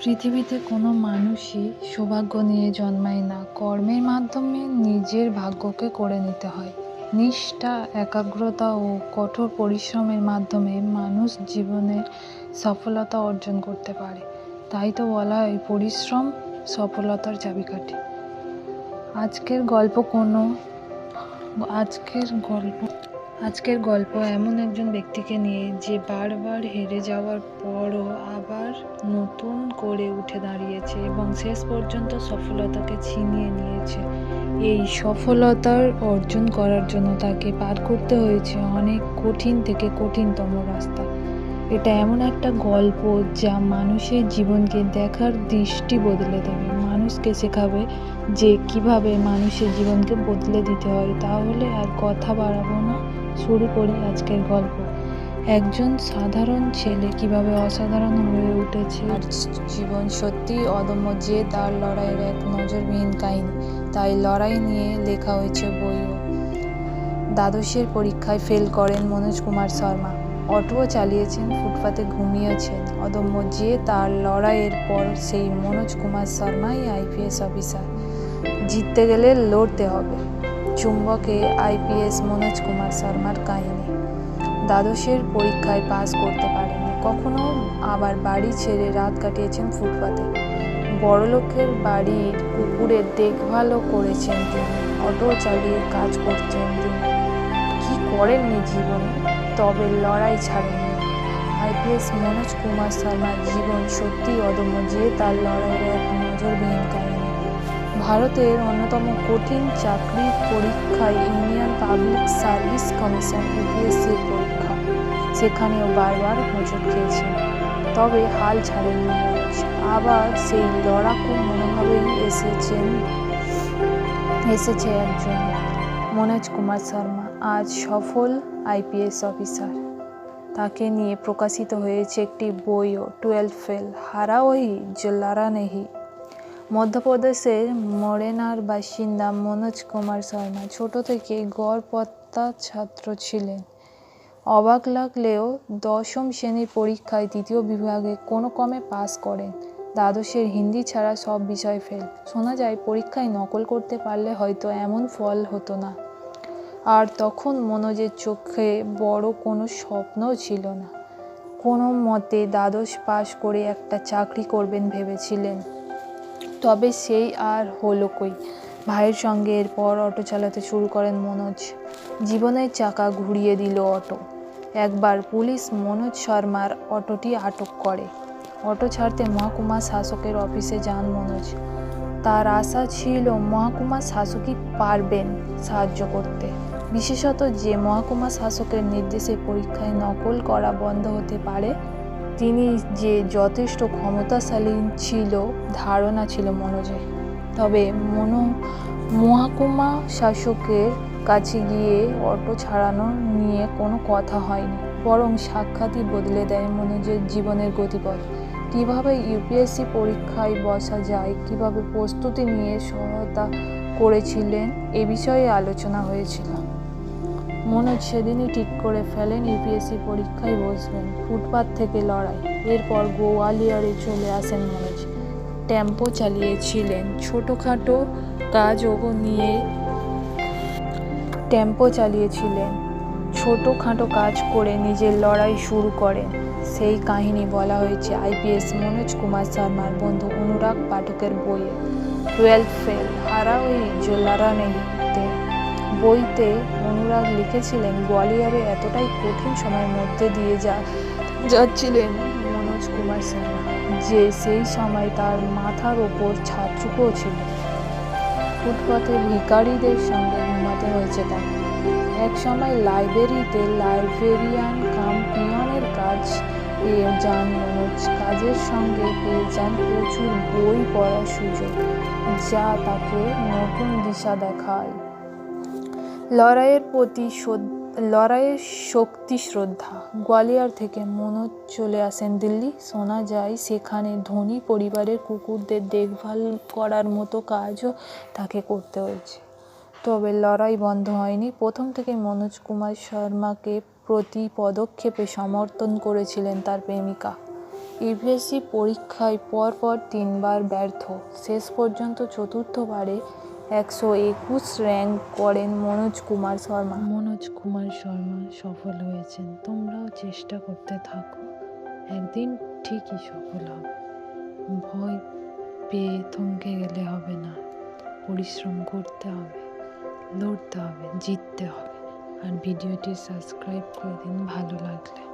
পৃথিবীতে কোনো মানুষই সৌভাগ্য নিয়ে জন্মায় না, কর্মের মাধ্যমে নিজের ভাগ্যকে করে নিতে হয়। নিষ্ঠা, একাগ্রতা ও কঠোর পরিশ্রমের মাধ্যমে মানুষ জীবনের সফলতা অর্জন করতে পারে। তাই তো বলা হয় পরিশ্রম সফলতার চাবিকাঠি। আজকের গল্প এমন একজন ব্যক্তিকে নিয়ে, যে বারবার হেরে যাওয়ার পরও আবার নতুন করে উঠে দাঁড়িয়েছে এবং শেষ পর্যন্ত সফলতাকে ছিনিয়ে নিয়েছে। এই সফলতার অর্জন করার জন্য তাকে পার করতে হয়েছে অনেক কঠিন থেকে কঠিনতম রাস্তা। এটা এমন একটা গল্প যা মানুষের জীবনকে দেখার দৃষ্টি বদলে দেবে, মানুষকে শেখাবে যে কিভাবে মানুষের জীবনকে বদলে দিতে হয়। তাহলে আর কথা বাড়াবো না, শুরু করি আজকের গল্প। একজন সাধারণ ছেলে কিভাবে অসাধারণ হয়ে উঠেছে। জীবন সত্যিই অদম্য, যে তার লড়াইয়ের এক নজরবিহীন কাহিনী। তাই লড়াই নিয়ে লেখা হয়েছে বইও। দ্বাদশের পরীক্ষায় ফেল করেন মনোজ কুমার শর্মা। অটোও চালিয়েছেন, ফুটপাতে ঘুমিয়েছেন। অদম্য যে তার লড়াইয়ের পর সেই মনোজ কুমার শর্মাই আইপিএস অফিসার। জিততে গেলে লড়তে হবে। চুম্বকে আইপিএস মনোজ কুমার শর্মার কাহিনী। দ্বাদশের পরীক্ষায় পাস করতে পারেননি, কখনো আবার বাড়ি ছেড়ে রাত কাটিয়েছেন ফুটপাতে। বড়লোকের বাড়ির কুকুরের দেখভালও করেছেন তিনি। অটো চালিয়ে কাজ করছেন তিনি। কি করেননি জীবনে, তবে লড়াই ছাড়েননি। আইপিএস মনোজ কুমার শর্মার জীবন সত্যিই অদম্য, যে তার লড়াইয়ের এক নজরবিহীন কাহিনী। ভারতের অন্যতম কঠিন চাকরির পরীক্ষায় ইন্ডিয়ান পাবলিক সার্ভিস কমিশন ইউপিএসসির পরীক্ষা, সেখানেও বারবার হোঁচট খেয়েছেন। তবে হাল ছাড়েননি মনোজ। আবার সেই লড়াকু মনোভাবেই এসেছে একজন মনোজ কুমার শর্মা, আজ সফল আইপিএস অফিসার। তাকে নিয়ে প্রকাশিত হয়েছে একটি বইও, 12 ফেল, হারা ওহি जो लड़ा नहीं। মধ্যপ্রদেশের মোরেনার বাসিন্দা মনোজ কুমার শর্মা ছোট থেকে গড়পড়তা ছাত্র ছিলেন। অবাক লাগলেও দশম শ্রেণীর পরীক্ষায় দ্বিতীয় বিভাগে কোনো ক্রমে পাস করেন। দ্বাদশের হিন্দি ছাড়া সব বিষয় ফেল। শোনা যায় পরীক্ষায় নকল করতে পারলে হয়তো এমন ফল হতো না। আর তখন মনোজের চোখে বড় কোনো স্বপ্নও ছিল না। কোনো মতে দ্বাদশ পাস করে একটা চাকরি করবেন ভেবেছিলেন। তবে সেই আর হলো কই। ভাইয়ের সঙ্গে এরপর অটো চালাতে শুরু করেন মনোজ। জীবনের চাকা ঘুরিয়ে দিল অটো। একবার পুলিশ মনোজ শর্মার অটোটি আটক করে। অটো ছাড়তে মহকুমা শাসকের অফিসে যান মনোজ। তার আশা ছিল মহকুমা শাসকই পারবেন সাহায্য করতে, বিশেষত যে মহকুমা শাসকের নির্দেশে পরীক্ষায় নকল করা বন্ধ হতে পারে। তিনি যে যথেষ্ট ক্ষমতাশালী ছিল ধারণা ছিল মনোজের। তবে মহকুমা শাসকের কাছে গিয়ে অটো ছাড়ানো নিয়ে কোনো কথা হয়নি, বরং সাক্ষাৎই বদলে দেয় মনোজের জীবনের গতিপথ। কিভাবে ইউপিএসসি পরীক্ষায় বসা যায়, কিভাবে প্রস্তুতি নিয়ে সহায়তা করেছিলেন, এ বিষয়ে আলোচনা হয়েছিল। মনোজ সেদিনই ঠিক করে ফেলেন ইউপিএসসি পরীক্ষায় বসবেন। ফুটপাত থেকে লড়াই। এরপর গোয়ালিয়রে চলে আসেন মনোজ। টেম্পো চালিয়েছিলেন, ছোটোখাটো কাজ করে নিজের লড়াই শুরু করেন। সেই কাহিনী বলা হয়েছে আইপিএস মনোজ কুমার শর্মার বন্ধু অনুরাগ পাঠকের বইয়ে, 12 ফেল, হারা ওহি जो लड़ा नहीं। বইতে অনুরাগ লিখেছিলেন, গোয়ালিয়রে এতটাই কঠিন সময়ের মধ্যে দিয়ে যাচ্ছিলেন মনোজ কুমার শর্মা, যে সেই সময় তার মাথার ওপর ছাদটুকুও ছিল। ফুটপাতে ভিখারিদের সঙ্গে ঘুমাতে হয়েছে তাকে। এক সময় লাইব্রেরিতে লাইব্রেরিয়ান কাম পিয়নের কাজ পেয়ে যান মনোজ। কাজের সঙ্গে পেয়ে যান প্রচুর বই পড়ার সুযোগ, যা তাকে নতুন দিশা দেখায়। লড়াইয়ের শক্তি শ্রদ্ধা। গোয়ালিয়র থেকে মনোজ চলে আসেন দিল্লি। শোনা যায় সেখানে ধনী পরিবারের কুকুরদের দেখভাল করার মতো কাজও তাকে করতে হয়েছে। তবে লড়াই বন্ধ হয়নি। প্রথম থেকে মনোজ কুমার শর্মাকে প্রতি পদক্ষেপে সমর্থন করেছিলেন তার প্রেমিকা। ইউপিএসসি পরীক্ষায় পরপর 3বার ব্যর্থ, শেষ পর্যন্ত চতুর্থবারে 121 র্যাঙ্ক করেন মনোজ কুমার শর্মা। মনোজ কুমার শর্মা সফল হয়েছেন। তোমরাও চেষ্টা করতে থাকো, একদিন ঠিকই সফল হবে। ভয় পেয়ে থমকে গেলে হবে না, পরিশ্রম করতে হবে, লড়তে হবে, জিততে হবে। আর ভিডিওটি সাবস্ক্রাইব করে দিন ভালো লাগলে।